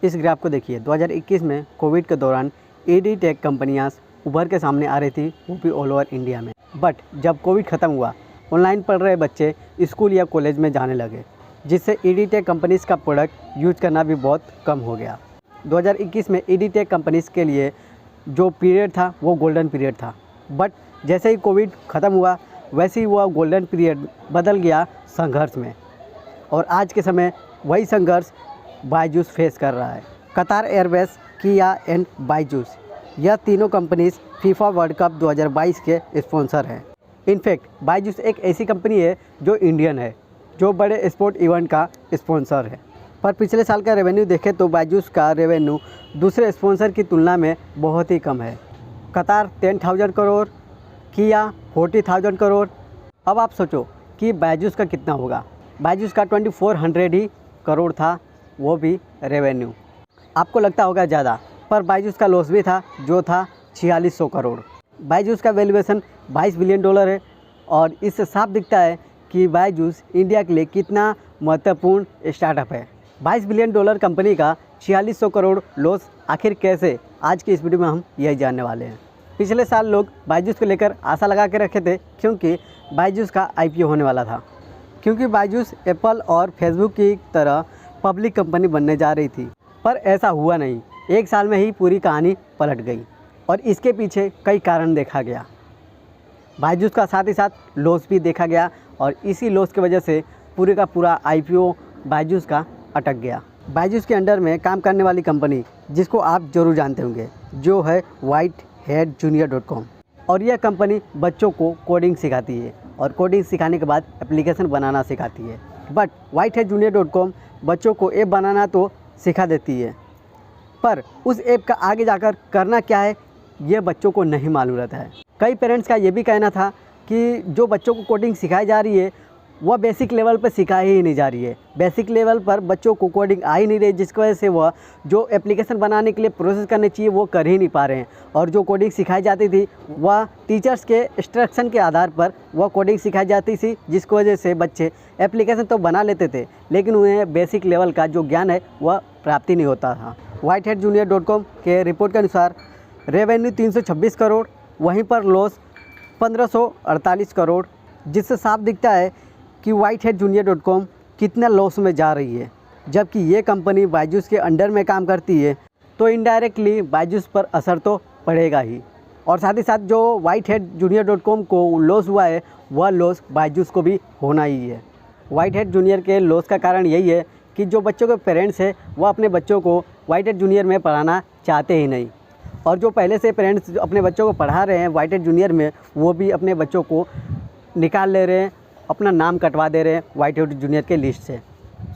इस ग्राफ को देखिए, 2021 में कोविड के दौरान एडी टेक कंपनियाँ उभर के सामने आ रही थी, वो भी ऑल ओवर इंडिया में। बट जब कोविड ख़त्म हुआ, ऑनलाइन पढ़ रहे बच्चे स्कूल या कॉलेज में जाने लगे, जिससे एडी टेक कंपनीज़ का प्रोडक्ट यूज करना भी बहुत कम हो गया। 2021 में एडी टेक कंपनीज़ के लिए जो पीरियड था वो गोल्डन पीरियड था। बट जैसे ही कोविड ख़त्म हुआ, वैसे ही वह गोल्डन पीरियड बदल गया संघर्ष में, और आज के समय वही संघर्ष बायजूस फेस कर रहा है। कतार एयरवेज, किया एंड बायजूस, यह तीनों कंपनीज़ फीफा वर्ल्ड कप 2022 के स्पॉन्सर हैं। इनफैक्ट बायजूस एक ऐसी कंपनी है जो इंडियन है, जो बड़े स्पोर्ट इवेंट का स्पॉन्सर है। पर पिछले साल का रेवेन्यू देखें तो बायजूस का रेवेन्यू दूसरे स्पॉन्सर की तुलना में बहुत ही कम है। कतार 10,000 करोड़, किया 40,000 करोड़। अब आप सोचो कि बायजूस का कितना होगा। बायजूस का 2400 ही करोड़ था, वो भी रेवेन्यू। आपको लगता होगा ज़्यादा, पर बायजूस का लॉस भी था, जो था 4600 करोड़। बायजूस का वैल्यूएशन $22 बिलियन है, और इससे साफ दिखता है कि बायजूस इंडिया के लिए कितना महत्वपूर्ण स्टार्टअप है। $22 बिलियन कंपनी का 4600 करोड़ लॉस आखिर कैसे, आज की इस वीडियो में हम यही जानने वाले हैं। पिछले साल लोग बायजूस को लेकर आशा लगा के रखे थे, क्योंकि बायजूस का IPO होने वाला था, क्योंकि बायजूस एप्पल और फेसबुक की तरह पब्लिक कंपनी बनने जा रही थी। पर ऐसा हुआ नहीं, एक साल में ही पूरी कहानी पलट गई, और इसके पीछे कई कारण देखा गया। बायजूस का साथ ही साथ लॉस भी देखा गया, और इसी लॉस की वजह से पूरे का पूरा IPO बायजूस का अटक गया। बायजूस के अंडर में काम करने वाली कंपनी, जिसको आप ज़रूर जानते होंगे, जो है whitehatjunior.com, और यह कंपनी बच्चों को कोडिंग सिखाती है, और कोडिंग सिखाने के बाद एप्लीकेशन बनाना सिखाती है। बट whitehatjunior.com बच्चों को ऐप बनाना तो सिखा देती है, पर उस ऐप का आगे जाकर करना क्या है, ये बच्चों को नहीं मालूम रहता है। कई पेरेंट्स का ये भी कहना था कि जो बच्चों को कोडिंग सिखाई जा रही है, वह बेसिक लेवल पर सिखाई ही नहीं जा रही है। बेसिक लेवल पर बच्चों को कोडिंग आ ही नहीं रही, जिसकी वजह से वह जो एप्लीकेशन बनाने के लिए प्रोसेस करने चाहिए वो कर ही नहीं पा रहे हैं। और जो कोडिंग सिखाई जाती थी, वह टीचर्स के इंस्ट्रक्शन के आधार पर वह कोडिंग सिखाई जाती थी, जिसकी वजह से बच्चे एप्लीकेशन तो बना लेते थे, लेकिन उन्हें बेसिक लेवल का जो ज्ञान है वह प्राप्ति नहीं होता था। whitehatjunior.com के रिपोर्ट के अनुसार रेवेन्यू 326 करोड़, वहीं पर लॉस 1548 करोड़, जिससे साफ दिखता है कि whitehatjunior.com कितना लॉस में जा रही है। जबकि ये कंपनी बायजूस के अंडर में काम करती है, तो इनडायरेक्टली बायजूस पर असर तो पड़ेगा ही, और साथ ही साथ जो whitehatjunior.com को लॉस हुआ है, वह लॉस बायजूस को भी होना ही है। whitehatjunior के लॉस का कारण यही है कि जो बच्चों के पेरेंट्स हैं, वह अपने बच्चों को whitehatjunior में पढ़ाना चाहते ही नहीं, और जो पहले से पेरेंट्स अपने बच्चों को पढ़ा रहे हैं whitehatjunior में, वो भी अपने बच्चों को निकाल ले रहे हैं, अपना नाम कटवा दे रहे हैं whitehatjunior के लिस्ट से।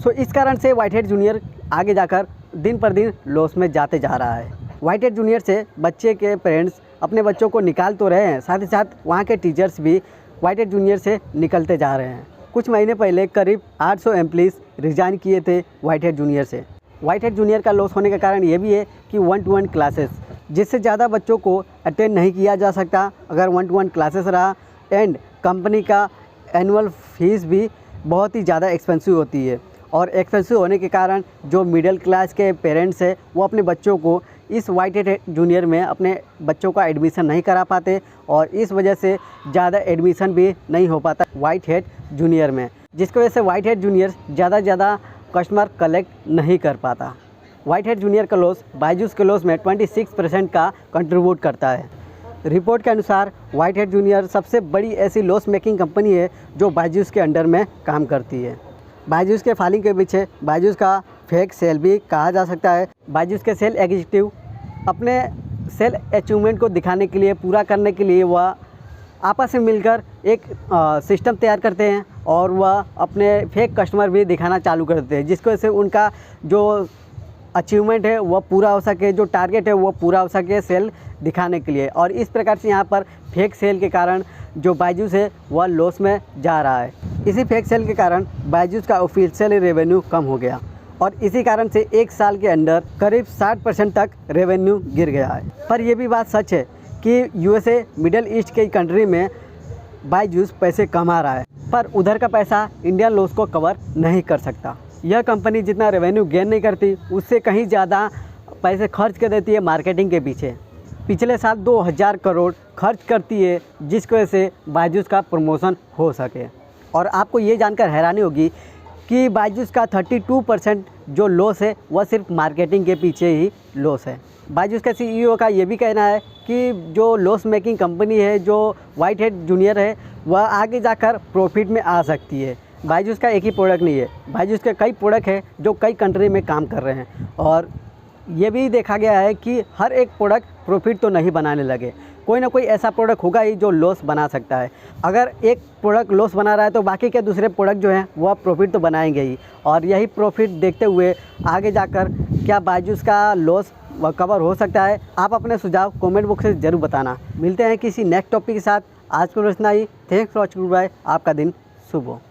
सो इस कारण से whitehatjunior आगे जाकर दिन पर दिन लॉस में जाते जा रहा है। whitehatjunior से बच्चे के पेरेंट्स अपने बच्चों को निकाल तो रहे हैं, साथ ही साथ वहाँ के टीचर्स भी whitehatjunior से निकलते जा रहे हैं। कुछ महीने पहले करीब 800 एम्प्लॉइज़ रिज़ाइन किए थे whitehatjunior से। whitehatjunior का लॉस होने का कारण ये भी है कि 1-to-1 क्लासेस, जिससे ज़्यादा बच्चों को अटेंड नहीं किया जा सकता अगर 1-to-1 क्लासेस रहा, एंड कंपनी का एनुअल फीस भी बहुत ही ज़्यादा एक्सपेंसिव होती है, और एक्सपेंसिव होने के कारण जो मिडिल क्लास के पेरेंट्स हैं, वो अपने बच्चों को इस whitehatjunior में अपने बच्चों का एडमिशन नहीं करा पाते, और इस वजह से ज़्यादा एडमिशन भी नहीं हो पाता whitehatjunior में, जिसकी वजह से whitehatjunior ज़्यादा कस्टमर कलेक्ट नहीं कर पाता। whitehatjunior का लॉस बायजूस के लॉस में 26% का कंट्रीब्यूट करता है। रिपोर्ट के अनुसार whitehatjunior सबसे बड़ी ऐसी लॉस मेकिंग कंपनी है जो बायजूस के अंडर में काम करती है। बायजूस के फाइलिंग के पीछे बायजूस का फेक सेल भी कहा जा सकता है। बायजूस के सेल एग्जीक्यूटिव अपने सेल अचीवमेंट को दिखाने के लिए, पूरा करने के लिए वह आपस में मिलकर एक सिस्टम तैयार करते हैं, और वह अपने फेक कस्टमर भी दिखाना चालू कर देते हैं, जिसकी वजह से उनका जो अचीवमेंट है वह पूरा हो सके, जो टारगेट है वो पूरा हो सके सेल दिखाने के लिए। और इस प्रकार से यहाँ पर फेक सेल के कारण जो बायजूस है वह लॉस में जा रहा है। इसी फेक सेल के कारण बायजूस का ऑफिशियल रेवेन्यू कम हो गया, और इसी कारण से एक साल के अंदर करीब 60% तक रेवेन्यू गिर गया है। पर यह भी बात सच है कि USA, मिडिल ईस्ट के कंट्री में बायजूस पैसे कमा रहा है, पर उधर का पैसा इंडियन लॉस को कवर नहीं कर सकता। यह कंपनी जितना रेवेन्यू गेन नहीं करती उससे कहीं ज़्यादा पैसे खर्च कर देती है मार्केटिंग के पीछे। पिछले साल 2000 करोड़ खर्च करती है जिसकी वजह से बायजूस का प्रमोशन हो सके। और आपको ये जानकर हैरानी होगी कि बायजूस का 32% जो लॉस है वह सिर्फ मार्केटिंग के पीछे ही लॉस है। बायजूस के सीईओ का ये भी कहना है कि जो लॉस मेकिंग कंपनी है, जो व्हाइट हेड जूनियर है, वह आगे जाकर प्रॉफिट में आ सकती है। बायजूस का एक ही प्रोडक्ट नहीं है, बायजूस के कई प्रोडक्ट हैं जो कई कंट्री में काम कर रहे हैं। और ये भी देखा गया है कि हर एक प्रोडक्ट प्रॉफिट तो नहीं बनाने लगे, कोई ना कोई ऐसा प्रोडक्ट होगा ही जो लॉस बना सकता है। अगर एक प्रोडक्ट लॉस बना रहा है तो बाकी के दूसरे प्रोडक्ट जो हैं वह प्रॉफिट तो बनाएंगे ही। और यही प्रॉफिट देखते हुए आगे जाकर क्या बायजूस का लॉस कवर हो सकता है? आप अपने सुझाव कमेंट बॉक्स में ज़रूर बताना। मिलते हैं किसी नेक्स्ट टॉपिक के साथ। आज को इतना ही। Thanks for watching. बाय। आपका दिन शुभ हो।